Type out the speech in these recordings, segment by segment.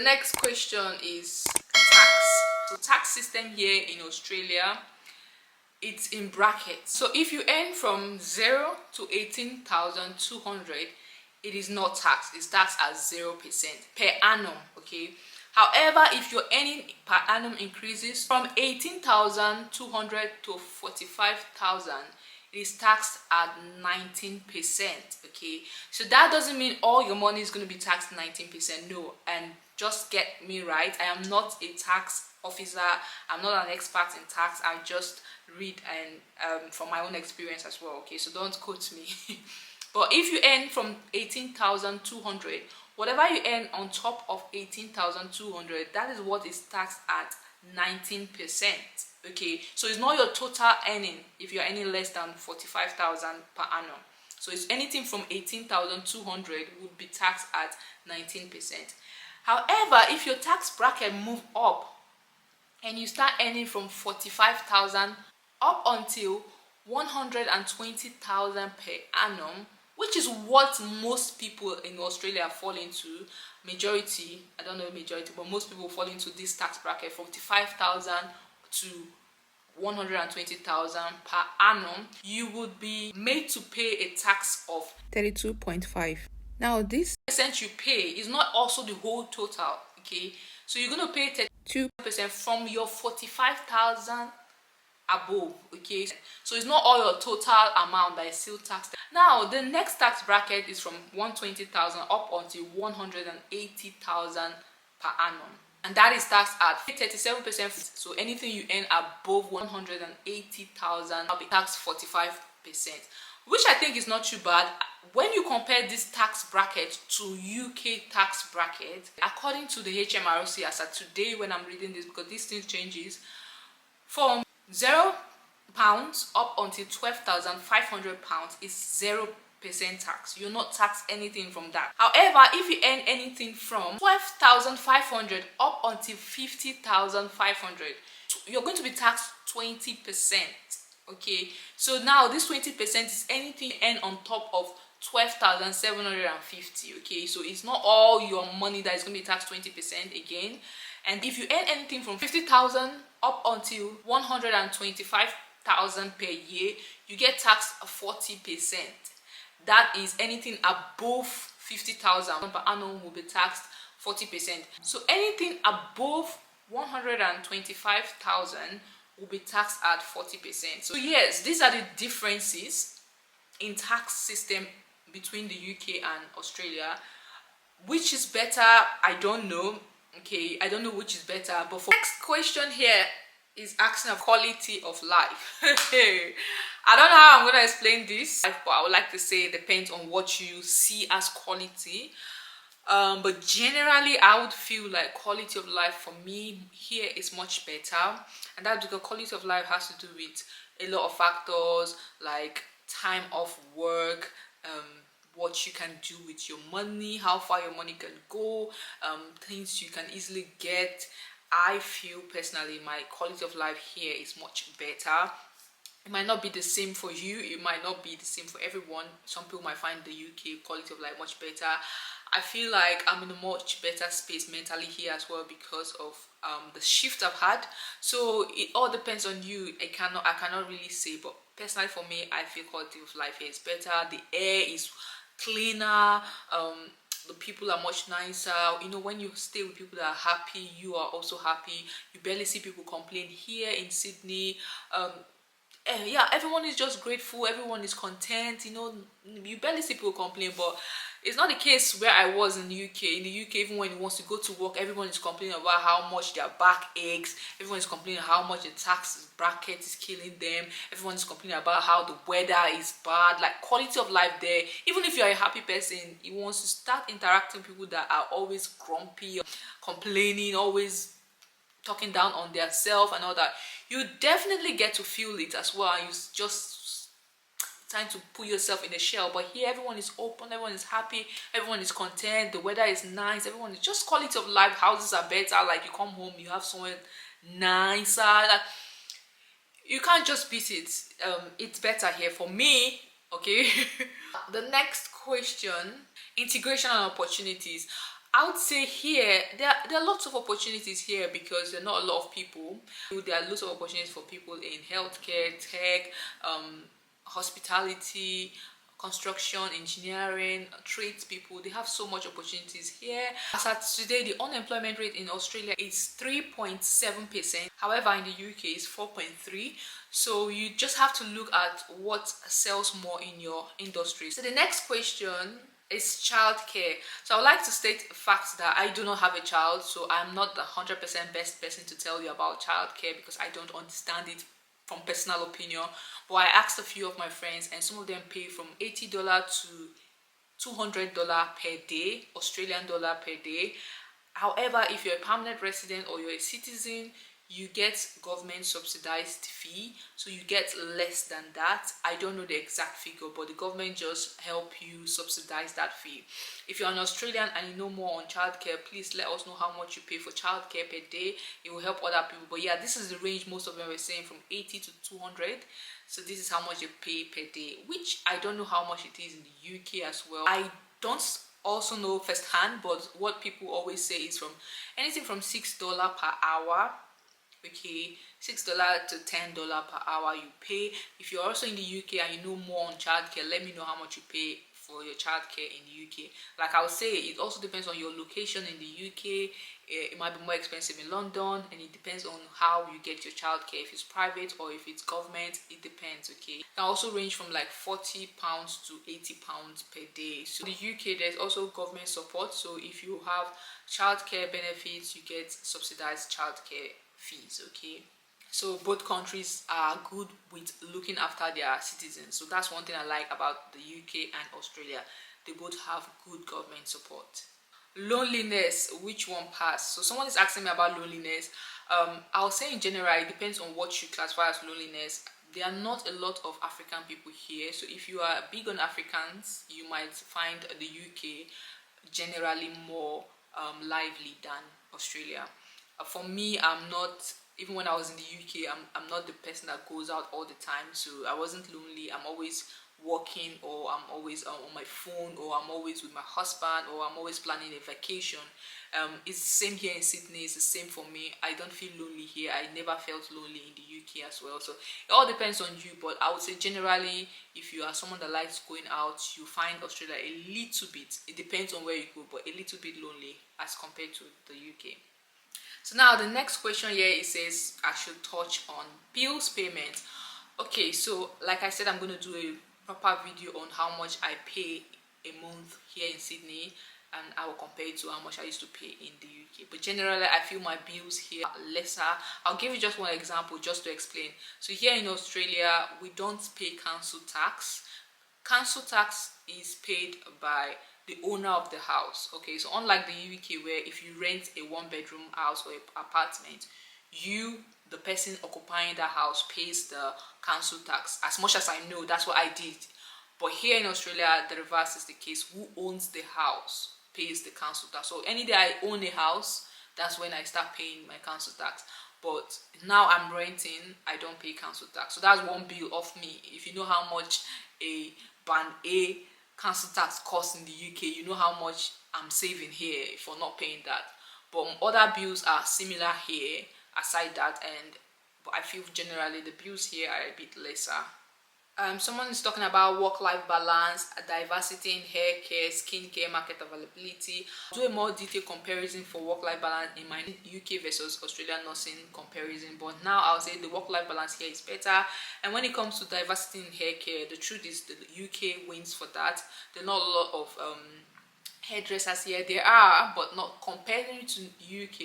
next question is tax. So tax system here in Australia, it's in brackets. So if you earn from 0 to 18,200, it is not taxed. It's taxed at 0% per annum. Okay. However, if your earning per annum increases from 18,200 to 45,000, it is taxed at 19%. Okay, so that doesn't mean all your money is going to be taxed 19%. No, and just get me right, I am not a tax officer. I'm not an expert in tax. I just read and from my own experience as well. Okay, so don't quote me. But if you earn from 18,200, whatever you earn on top of 18,200, that is what is taxed at 19%. Okay, so it's not your total earning if you're earning less than 45,000 per annum. So it's anything from 18,200 would be taxed at 19%. However, if your tax bracket move up and you start earning from 45,000 up until 120,000 per annum, which is what most people in Australia fall into, majority, I don't know majority, but most people fall into this tax bracket, 45,000 to 120,000 per annum, you would be made to pay a tax of 32.5. Now this percent you pay is not also the whole total. Okay, so you're going to pay 32% from your 45,000 above. Okay, so it's not all your total amount that is still taxed. Now the next tax bracket is from 120,000 up until 180,000 per annum, and that is taxed at 37%. So anything you earn above 180,000 will be taxed 45%, which I think is not too bad when you compare this tax bracket to UK tax bracket. According to the HMRC as of today, when I'm reading this, because these things changes, from £0 up until £12,500 is 0% tax. You're not taxed anything from that. However, if you earn anything from 12,500 up until 50,500, you're going to be taxed 20%. Okay, so now this 20% is anything you earn on top of 12,750. Okay, so it's not all your money that is going to be taxed 20% again. And if you earn anything from 50,000 up until 125,000 per year, you get taxed 40%. That is anything above 50,000 per annum will be taxed 40%. So anything above 125,000 will be taxed at 40%. So yes, these are the differences in tax system between the UK and Australia. Which is better? I don't know. Okay, I don't know which is better. But for next question here is asking of quality of life. I don't know how I'm going to explain this, but I would like to say it depends on what you see as quality. But generally, I would feel like quality of life for me here is much better, and that's because quality of life has to do with a lot of factors like time off work, what you can do with your money, how far your money can go, things you can easily get. I feel personally my quality of life here is much better. It might not be the same for you, it might not be the same for everyone. Some people might find the UK quality of life much better. I feel like I'm in a much better space mentally here as well because of the shift I've had. So it all depends on you. I cannot really say, but personally for me, I feel quality of life here is better. The air is cleaner, the people are much nicer. You know, when you stay with people that are happy, you are also happy. You barely see people complain here in Sydney. Yeah, everyone is just grateful, everyone is content. You know, you barely see people complain, but it's not the case where I was in the UK. In the UK, even when you want to go to work, everyone is complaining about how much their back aches. Everyone is complaining how much the tax bracket is killing them. Everyone is complaining about how the weather is bad. Like, quality of life there, even if you're a happy person, you want to start interacting with people that are always grumpy, complaining, always talking down on their self and all that, you definitely get to feel it as well. And you just trying to put yourself in a shell. But here everyone is open, everyone is happy, everyone is content, the weather is nice, everyone is just quality of life. Houses are better, like you come home, you have somewhere nicer, like you can't just beat it. It's better here for me. Okay. The next question, integration and opportunities. I would say here there are lots of opportunities here because there are not a lot of people. There are lots of opportunities for people in healthcare, tech, hospitality, construction, engineering, trades people. They have so much opportunities here. As at today, the unemployment rate in Australia is 3.7%. However, in the UK it's 4.3. So you just have to look at what sells more in your industry. So the next question is childcare. So I would like to state facts that I do not have a child, so I'm not the 100% best person to tell you about childcare because I don't understand it from personal opinion. But I asked a few of my friends, and some of them pay from $80 to $200 per day, Australian dollar per day. However, if you're a permanent resident or you're a citizen, you get government subsidized fee, so you get less than that. I don't know the exact figure, but the government just help you subsidize that fee. If you're an Australian and you know more on childcare, please let us know how much you pay for childcare per day. It will help other people. But yeah, this is the range most of them were saying, from 80 to 200. So this is how much you pay per day, which I don't know how much it is in the UK as well. I don't also know firsthand, but what people always say is from anything from $6 per hour. Okay, $6 to $10 per hour you pay. If you're also in the UK and you know more on childcare, let me know how much you pay for your childcare in the UK. Like I would say, it also depends on your location in the UK. It might be more expensive in London, and it depends on how you get your childcare. If it's private or if it's government, it depends. Okay, it can also range from like £40 to £80 per day. So in the UK, there's also government support. So if you have childcare benefits, you get subsidized childcare fees. Okay, so both countries are good with looking after their citizens. So that's one thing I like about the UK and Australia. They both have good government support. Loneliness, which one pass? So someone is asking me about loneliness. I'll say in general, it depends on what you classify as loneliness. There are not a lot of African people here, so if you are big on Africans, you might find the UK generally more lively than Australia. For me, I'm not, even when I was in the UK, I'm not the person that goes out all the time, so I wasn't lonely. I'm always working, or I'm always on my phone, or I'm always with my husband, or I'm always planning a vacation. It's the same here in Sydney. It's the same for me. I don't feel lonely here. I never felt lonely in the UK as well. So it all depends on you, but I would say generally, if you are someone that likes going out, you find Australia a little bit, it depends on where you go, but a little bit lonely as compared to the UK. So now the next question here, it says I should touch on bills payment. Okay, so like I said, I'm going to do a proper video on how much I pay a month here in Sydney, and I will compare it to how much I used to pay in the UK. But generally, I feel my bills here are lesser. I'll give you just one example just to explain. So here in Australia, we don't pay council tax. Council tax is paid by the owner of the house. Okay, so unlike the UK, where if you rent a one-bedroom house or an apartment, you, the person occupying that house, pays the council tax. As much as I know, that's what I did. But here in Australia, the reverse is the case. Who owns the house pays the council tax. So any day I own a house, that's when I start paying my council tax. But now I'm renting, I don't pay council tax. So that's one bill off me. If you know how much a band A council tax costs in the UK, you know how much I'm saving here for not paying that. But other bills are similar here aside that, but I feel generally the bills here are a bit lesser. Someone is talking about work-life balance, diversity in hair care, skincare, market availability. I'll do a more detailed comparison for work-life balance in my UK versus Australian nursing comparison, but now I'll say the work-life balance here is better. And when it comes to diversity in hair care, the truth is the UK wins for that. There are not a lot of hairdressers here. There are, but not comparing to UK.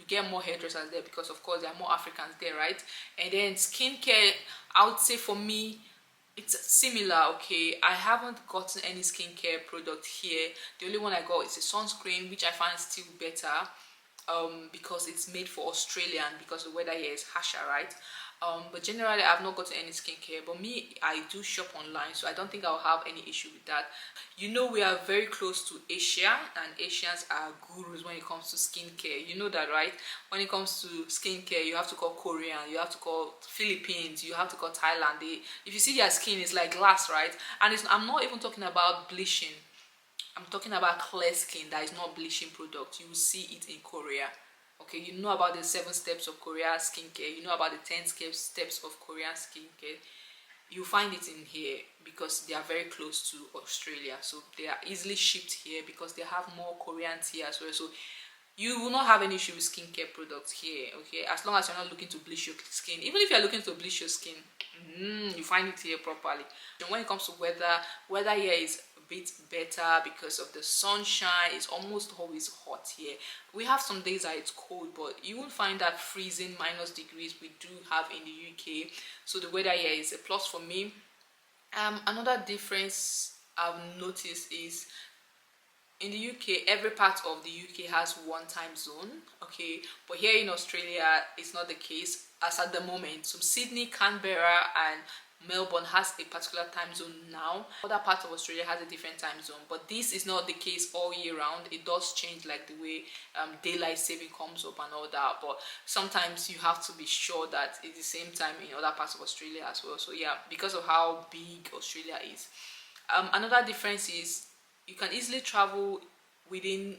You get more hairdressers there because of course there are more Africans there, right? And then skincare, I would say for me, it's similar. Okay, I haven't gotten any skincare product here. The only one I got is a sunscreen, which I find still better because it's made for Australian, because the weather here is harsher, right? But generally I've not gotten any skincare. But me, I do shop online, so I don't think I'll have any issue with that. You know, we are very close to Asia, and Asians are gurus when it comes to skincare. You know that, right? When it comes to skincare, you have to call Korean, you have to call Philippines, you have to call Thailand. If you see their skin, it's like glass, right? And I'm not even talking about bleaching. I'm talking about clear skin that is not bleaching product. You will see it in Korea. Okay, you know about the 7 steps of Korean skincare, you know about the 10 steps of Korean skincare. You find it in here because they are very close to Australia, so they are easily shipped here because they have more Korean tea as well. So you will not have any issue with skincare products here, okay, as long as you're not looking to bleach your skin. Even if you're looking to bleach your skin, you find it here properly. And when it comes to weather here is a bit better because of the sunshine. It's almost always hot here. We have some days that it's cold, but you won't find that freezing minus degrees we do have in the UK. So the weather here is a plus for me. Another difference I've noticed is in the UK, every part of the UK has one time zone, okay, but here in Australia it's not the case as at the moment. So Sydney, Canberra and Melbourne has a particular time zone now. Other parts of Australia has a different time zone, but this is not the case all year round. It does change, like the way daylight saving comes up and all that, but sometimes you have to be sure that it's the same time in other parts of Australia as well. So yeah, because of how big Australia is. Another difference is you can easily travel within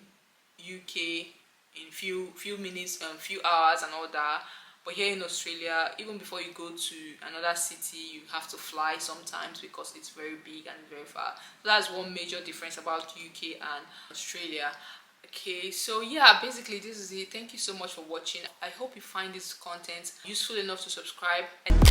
UK in few minutes and few hours and all that. But here in Australia, even before you go to another city, you have to fly sometimes because it's very big and very far. So that's one major difference about UK and Australia. Okay, so yeah, basically this is it. Thank you so much for watching. I hope you find this content useful enough to subscribe. And